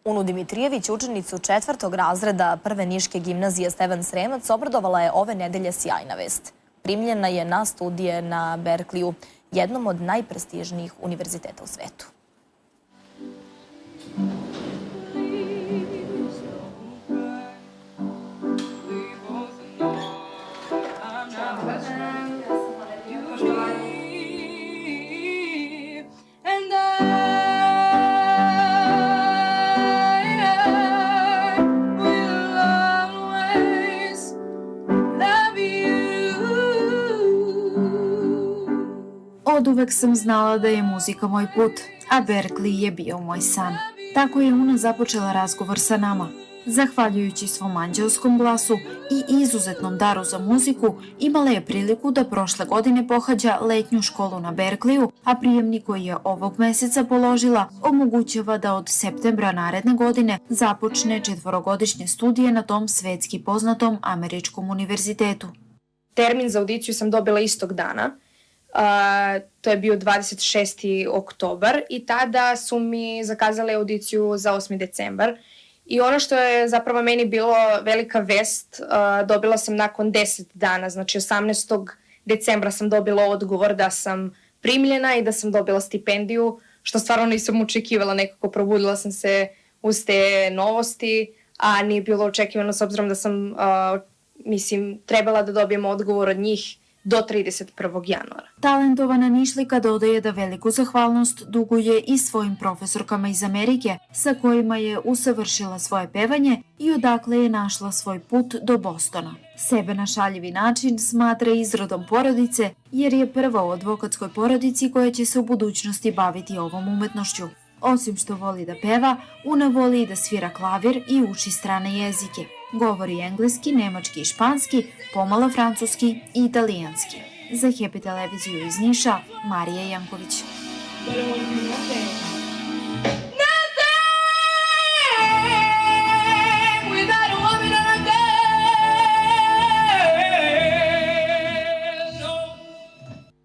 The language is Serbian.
Unu Dimitrijević, učenicu 4. razreda Prve niške gimnazije Stevan Sremac, obradovala je ove nedelje sjajna vest. Primljena je na studije na Berkliju, jednom od najprestižnijih univerziteta u svetu. Oduvek sam znala da je muzika moj put, a Berkeley je bio moj san. Tako je Una započela razgovor sa nama. Zahvaljujući svom anđelskom glasu i izuzetnom daru za muziku, imala je priliku da prošle godine pohađa letnju školu na Berkeleyu, a prijemni koji je ovog meseca položila omogućava da od septembra naredne godine započne 4-godišnje studije na tom svetski poznatom američkom univerzitetu. Termin za audiciju sam dobila istog dana. To je bio 26. oktobar i tada su mi zakazali audiciju za 8. decembar. I ono što je zapravo meni bilo velika vest, dobila sam nakon 10 dana, znači 18. decembra sam dobila odgovor da sam primljena i da sam dobila stipendiju, što stvarno nisam očekivala, nekako probudila sam se uz te novosti, a nije bilo očekivano s obzirom da sam, trebala da dobijem odgovor od njih do 31. januara. Talentovana Nišlika dodaje da veliku zahvalnost duguje i svojim profesorkama iz Amerike sa kojima je usavršila svoje pevanje i odakle je našla svoj put do Bostona. Sebe na šaljivi način smatra izrodom porodice jer je prva u advokatskoj porodici koja će se u budućnosti baviti ovom umetnošću. Osim što voli da peva, Una voli i da svira klavir i uči strane jezike. Govori engleski, nemački i španski, pomalo francuski i italijanski. Za Happy televiziju iz Niša, Marija Janković.